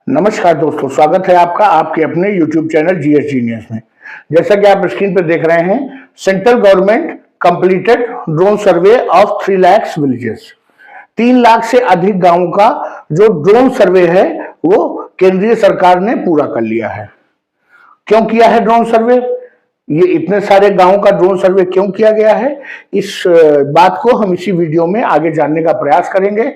नमस्कार दोस्तों, स्वागत है आपका आपके अपने YouTube चैनल जीएस जीनियस में। जैसा कि आप स्क्रीन पर देख रहे हैं, central government completed drone survey of 3 lakh villages. 3 lakh से अधिक गांवों का जो ड्रोन सर्वे है वो केंद्रीय सरकार ने पूरा कर लिया है। क्यों किया है ड्रोन सर्वे? ये इतने सारे गांवों का ड्रोन सर्वे क्यों किया गया है, इस बात को हम इसी वीडियो में आगे जानने का प्रयास करेंगे।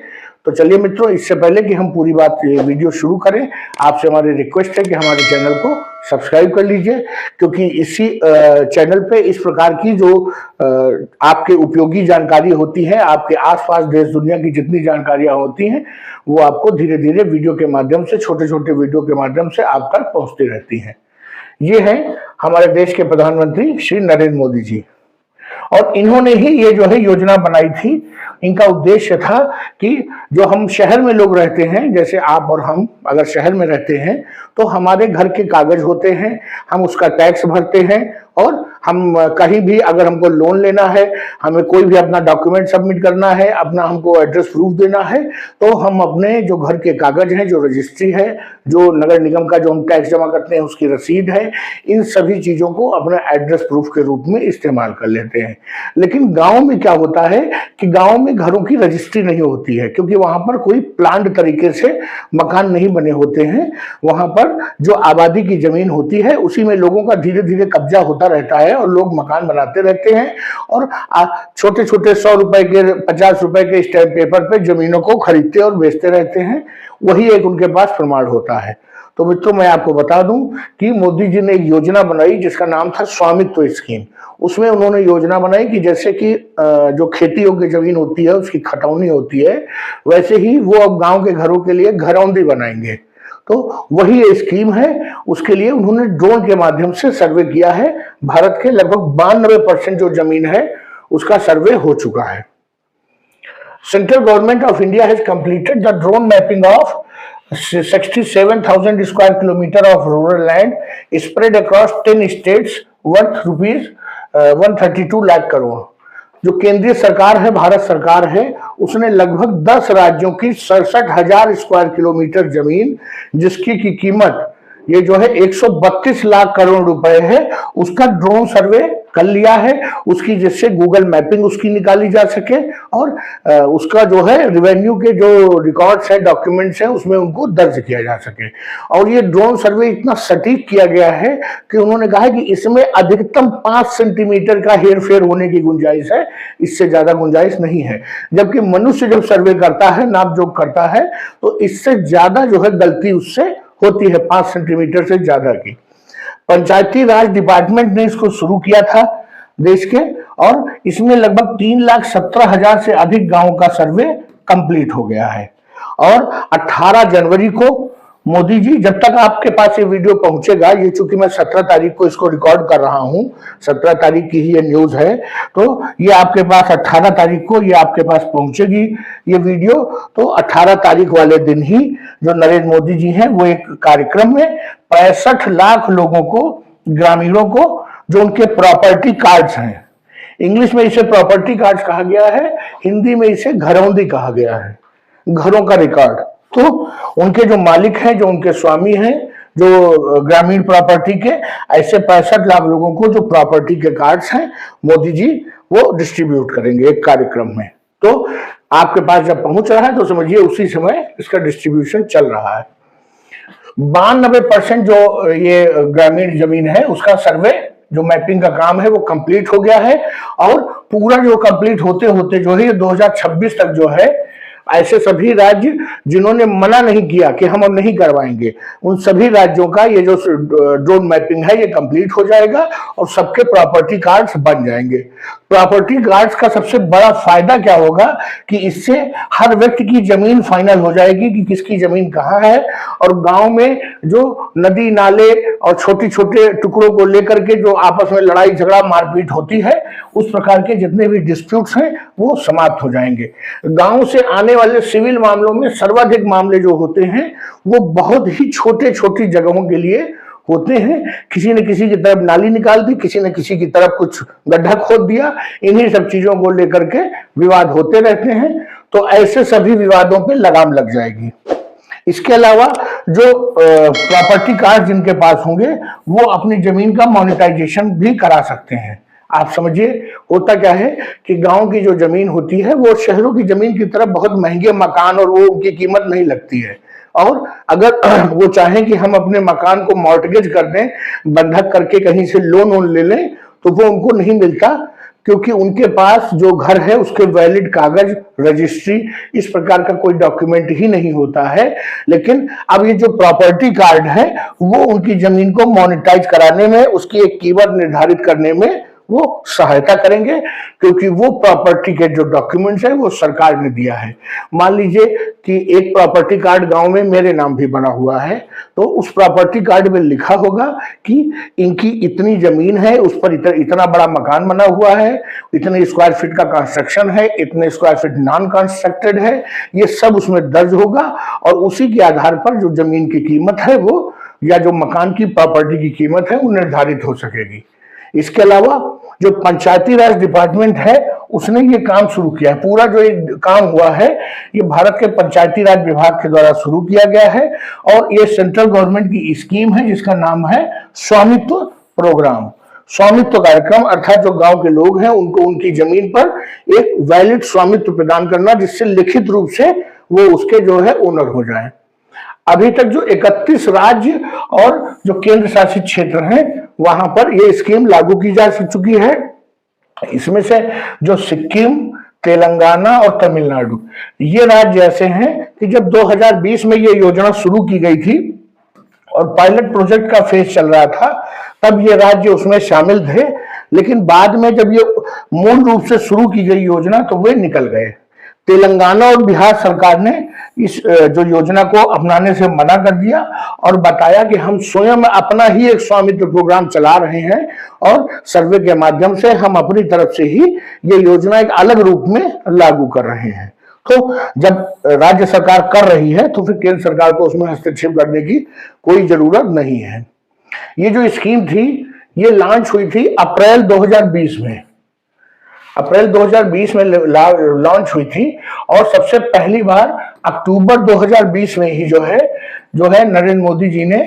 तो चलिए मित्रों, इससे पहले कि हम पूरी बात वीडियो शुरू करें, आपसे हमारी रिक्वेस्ट है कि हमारे चैनल को सब्सक्राइब कर लीजिए, क्योंकि इसी चैनल पे इस प्रकार की जो आपके उपयोगी जानकारी होती है, आपके आसपास देश दुनिया की जितनी जानकारियां होती हैं, वो आपको धीरे धीरे वीडियो के माध्यम से, छोटे छोटे वीडियो के माध्यम से आप तक पहुंचती रहती हैं। ये है हमारे देश के प्रधानमंत्री श्री नरेंद्र मोदी जी, और इन्होंने ही ये जो है योजना बनाई थी। इनका उद्देश्य था कि जो हम शहर में लोग रहते हैं, जैसे आप और हम अगर शहर में रहते हैं तो हमारे घर के कागज होते हैं, हम उसका टैक्स भरते हैं, और हम कहीं भी अगर हमको लोन लेना है, हमें कोई भी अपना डॉक्यूमेंट सबमिट करना है, अपना हमको एड्रेस प्रूफ देना है, तो हम अपने जो घर के कागज हैं, जो रजिस्ट्री है, जो नगर निगम का जो हम टैक्स जमा करते हैं उसकी रसीद है, इन सभी चीजों को अपना एड्रेस प्रूफ के रूप में इस्तेमाल कर लेते हैं। लेकिन गांव में क्या होता है कि गांव में घरों की रजिस्ट्री नहीं होती है, क्योंकि वहां पर कोई प्लान्ड तरीके से मकान नहीं बने होते हैं। वहां पर जो आबादी की जमीन होती है उसी में लोगों का धीरे धीरे कब्जा होता रहता है और लोग मकान बनाते रहते हैं, और छोटे छोटे 100 रुपए के, 50 रुपए के स्टैम्प पेपर पे जमीनों को खरीदते और बेचते रहते हैं। वही एक उनके पास प्रमाण होता है। तो मित्रों, मैं आपको बता दूं कि मोदी जी ने एक योजना बनाई जिसका नाम था स्वामित्व स्कीम। उसमें उन्होंने योजना बनाई कि जैसे कि जो खेती योग्य जमीन होती है उसकी खतौनी होती है, वैसे ही वो अब गांव के घरों के लिए घरौंदी बनाएंगे। तो वही ये स्कीम है। उसके लिए उन्होंने ड्रोन के माध्यम से सर्वे किया है। भारत के लगभग 92% जो जमीन है उसका सर्वे हो चुका है। Central government of India has completed the drone mapping of 67,000 square kilometre of rural land spread across 10 states worth rupees 132 lakh crore. जो केंद्रीय सरकार है, भारत सरकार है, उसने लगभग 10 राज्यों की 67,000 स्क्वायर किलोमीटर जमीन, जिसकी की कीमत ये जो है 132 लाख करोड़ रुपए है, उसका ड्रोन सर्वे कर लिया है। उसकी जिससे गूगल मैपिंग उसकी निकाली जा सके, और उसका जो है रेवेन्यू के जो रिकॉर्ड्स है, डॉक्यूमेंट्स है, उसमें उनको दर्ज किया जा सके। और ये ड्रोन सर्वे इतना सटीक किया गया है कि उन्होंने कहा है कि इसमें अधिकतम 5 सेंटीमीटर का हेरफेर होने की गुंजाइश है, इससे ज्यादा गुंजाइश नहीं है। जबकि मनुष्य जब सर्वे करता है, नाप जोख करता है, तो इससे ज्यादा जो है गलती उससे होती है, 5 सेंटीमीटर से ज्यादा की। पंचायती राज डिपार्टमेंट ने इसको शुरू किया था देश के, और इसमें लगभग 3,17,000 से अधिक गांवों का सर्वे कंप्लीट हो गया है। और 18 जनवरी को मोदी जी, जब तक आपके पास ये वीडियो पहुंचेगा, ये चूंकि मैं 17 तारीख को इसको रिकॉर्ड कर रहा हूं, 17 तारीख की ही ये न्यूज है, तो ये आपके पास 18 तारीख को ये आपके पास पहुंचेगी ये वीडियो। तो 18 तारीख वाले दिन ही जो नरेंद्र मोदी जी हैं, वो एक कार्यक्रम में 65 लाख लोगों को, ग्रामीणों को, जो उनके प्रॉपर्टी कार्ड्स हैं, इंग्लिश में इसे प्रॉपर्टी कार्ड्स कहा गया है, हिंदी में इसे घरौंदी कहा गया है, घरों का रिकॉर्ड। तो उनके जो मालिक हैं, जो उनके स्वामी हैं, जो ग्रामीण प्रॉपर्टी के, ऐसे 65 लाख लोगों को जो प्रॉपर्टी के कार्ड्स हैं, मोदी जी वो डिस्ट्रीब्यूट करेंगे एक कार्यक्रम में। तो आपके पास जब पहुंच रहा है तो समझिए उसी समय इसका डिस्ट्रीब्यूशन चल रहा है। 92% जो ये ग्रामीण जमीन है उसका सर्वे, जो मैपिंग का काम है, वो कंप्लीट हो गया है। और पूरा जो कंप्लीट होते होते जो है 2026 तक जो है, ऐसे सभी राज्य जिन्होंने मना नहीं किया कि हम अब नहीं करवाएंगे, उन सभी राज्यों का ये जो ड्रोन मैपिंग है ये कंप्लीट हो जाएगा और सबके प्रॉपर्टी कार्ड्स बन जाएंगे। प्रॉपर्टी कार्ड्स का सबसे बड़ा फायदा क्या होगा कि इससे हर व्यक्ति की जमीन फाइनल हो जाएगी कि किसकी जमीन कहाँ है। और गांव में जो नदी नाले और छोटे छोटे टुकड़ों को लेकर के जो आपस में लड़ाई झगड़ा मारपीट होती है, उस प्रकार के जितने भी डिस्प्यूट्स हैं वो समाप्त हो जाएंगे। गांव से आने वाले सिविल मामलों में सर्वाधिक मामले जो होते हैं वो बहुत ही छोटे छोटी जगहों के लिए होते हैं। किसी ने किसी की तरफ नाली निकाल दी, किसी ने किसी की तरफ कुछ गड्ढा खोद दिया, इन्हीं सब चीजों को लेकर के विवाद होते रहते हैं। तो ऐसे सभी विवादों पे लगाम लग जाएगी। इसके अलावा जो प्रॉपर्टी कार्ड जिनके पास होंगे वो अपनी जमीन का मोनेटाइजेशन भी करा सकते हैं। आप समझिए, होता क्या है कि गांव की जो जमीन होती है वो शहरों की जमीन की तरफ बहुत महंगे मकान और वो उनकी कीमत नहीं लगती है, और अगर वो चाहें कि हम अपने मकान को मॉर्टगेज कर दें, बंधक करके कहीं से लोन वोन ले लें, तो वो उनको नहीं मिलता, क्योंकि उनके पास जो घर है उसके वैलिड कागज, रजिस्ट्री, इस प्रकार का कोई डॉक्यूमेंट ही नहीं होता है। लेकिन अब ये जो प्रॉपर्टी कार्ड है वो उनकी जमीन को मोनेटाइज कराने में, उसकी एक कीमत निर्धारित करने में वो सहायता करेंगे, क्योंकि वो प्रॉपर्टी के जो डॉक्यूमेंट्स हैं वो सरकार ने दिया है। मान लीजिए कि एक प्रॉपर्टी कार्ड गांव में मेरे नाम भी बना हुआ है, तो उस प्रॉपर्टी कार्ड में लिखा होगा कि इनकी इतनी जमीन है, उस पर इतना बड़ा मकान बना हुआ है, इतने स्क्वायर फीट का कंस्ट्रक्शन है, इतने स्क्वायर फीट नॉन कंस्ट्रक्टेड है, ये सब उसमें दर्ज होगा, और उसी के आधार पर जो जमीन की कीमत है वो, या जो मकान की प्रॉपर्टी की कीमत है वो निर्धारित हो सकेगी। इसके अलावा जो पंचायती राज डिपार्टमेंट है उसने ये काम शुरू किया है। पूरा जो ये काम हुआ है ये भारत के पंचायती राज विभाग के द्वारा शुरू किया गया है, और ये सेंट्रल गवर्नमेंट की स्कीम है जिसका नाम है स्वामित्व प्रोग्राम। स्वामित्व कार्यक्रम अर्थात जो गांव के लोग हैं उनको उनकी जमीन पर एक वैलिड स्वामित्व प्रदान करना, जिससे लिखित रूप से वो उसके जो है ओनर हो जाए। अभी तक जो 31 राज्य और जो केंद्र शासित क्षेत्र हैं वहां पर यह स्कीम लागू की जा चुकी है। इसमें से जो सिक्किम, तेलंगाना और तमिलनाडु, ये राज्य ऐसे हैं कि जब 2020 में ये योजना शुरू की गई थी और पायलट प्रोजेक्ट का फेज चल रहा था, तब ये राज्य उसमें शामिल थे, लेकिन बाद में जब ये मूल रूप से शुरू की गई योजना तो वे निकल गए। तेलंगाना और बिहार सरकार ने इस जो योजना को अपनाने से मना कर दिया और बताया कि हम स्वयं अपना ही एक स्वामित्व प्रोग्राम चला रहे हैं, और सर्वे के माध्यम से हम अपनी तरफ से ही ये योजना एक अलग रूप में लागू कर रहे हैं। तो जब राज्य सरकार कर रही है तो फिर केंद्र सरकार को उसमें हस्तक्षेप करने की कोई जरूरत नहीं है। ये जो स्कीम थी ये लॉन्च हुई थी अप्रैल 2020 में। अप्रैल 2020 में लॉन्च हुई थी, और सबसे पहली बार अक्टूबर 2020 में ही जो है नरेंद्र मोदी जी ने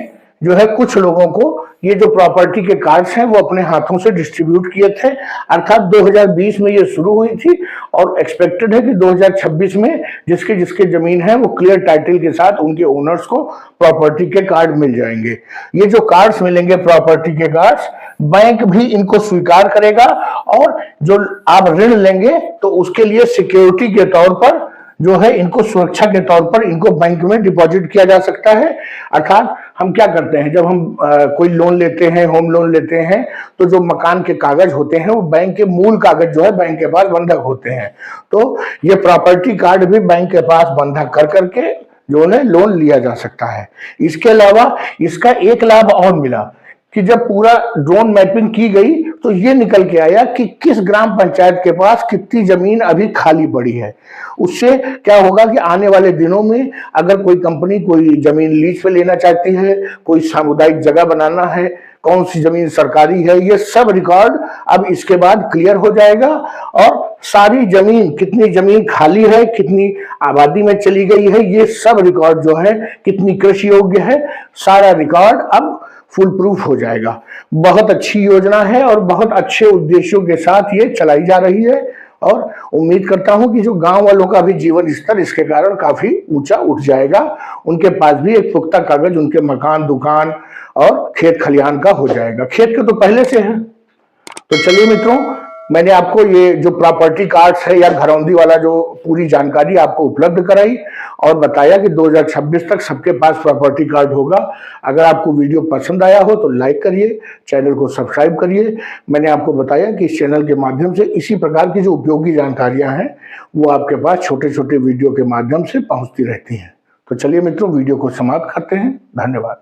जो है कुछ लोगों को ये जो प्रॉपर्टी के कार्ड्स हैं वो अपने हाथों से डिस्ट्रीब्यूट किए थे। अर्थात 2020 में ये शुरू हुई थी, और एक्सपेक्टेड है कि 2026 में जिसके जिसके जमीन है वो क्लियर टाइटल के साथ उनके ओनर्स को प्रॉपर्टी के कार्ड मिल जाएंगे। ये जो कार्ड्स मिलेंगे प्रॉपर्टी के कार्ड्स, बैंक भी इनको स्वीकार करेगा, और जो आप ऋण लेंगे तो उसके लिए सिक्योरिटी के तौर पर जो है इनको सुरक्षा के तौर पर इनको बैंक में डिपॉजिट किया जा सकता है। अर्थात हम क्या करते हैं, जब हम कोई लोन लेते हैं, होम लोन लेते हैं, तो जो मकान के कागज होते हैं वो बैंक के मूल कागज जो है बैंक के पास बंधक होते हैं। तो ये प्रॉपर्टी कार्ड भी बैंक के पास बंधक कर करके जो है लोन लिया जा सकता है। इसके अलावा इसका एक लाभ और मिला कि जब पूरा ड्रोन मैपिंग की गई तो ये निकल के आया कि किस ग्राम पंचायत के पास कितनी जमीन अभी खाली पड़ी है। उससे क्या होगा कि आने वाले दिनों में अगर कोई कंपनी कोई जमीन लीज पे लेना चाहती है, कोई सामुदायिक जगह बनाना है, कौन सी जमीन सरकारी है, ये सब रिकॉर्ड अब इसके बाद क्लियर हो जाएगा, और सारी जमीन, कितनी जमीन खाली है, कितनी आबादी में चली गई है, ये सब रिकॉर्ड जो है, कितनी कृषि योग्य है, सारा रिकॉर्ड अब फुल प्रूफ हो जाएगा। बहुत अच्छी योजना है और बहुत अच्छे उद्देश्यों के साथ ये चलाई जा रही है, और उम्मीद करता हूं कि जो गांव वालों का भी जीवन स्तर इसके कारण काफी ऊंचा उठ जाएगा। उनके पास भी एक पुख्ता कागज उनके मकान, दुकान और खेत खलिहान का हो जाएगा। खेत के तो पहले से है। तो चलिए मित्रों, मैंने आपको ये जो प्रॉपर्टी कार्ड्स है या घरौंदी वाला जो पूरी जानकारी आपको उपलब्ध कराई, और बताया कि 2026 तक सबके पास प्रॉपर्टी कार्ड होगा। अगर आपको वीडियो पसंद आया हो तो लाइक करिए, चैनल को सब्सक्राइब करिए। मैंने आपको बताया कि इस चैनल के माध्यम से इसी प्रकार की जो उपयोगी जानकारियां हैं वो आपके पास छोटे छोटे वीडियो के माध्यम से पहुंचती रहती हैं। तो चलिए मित्रों, वीडियो को समाप्त करते हैं। धन्यवाद।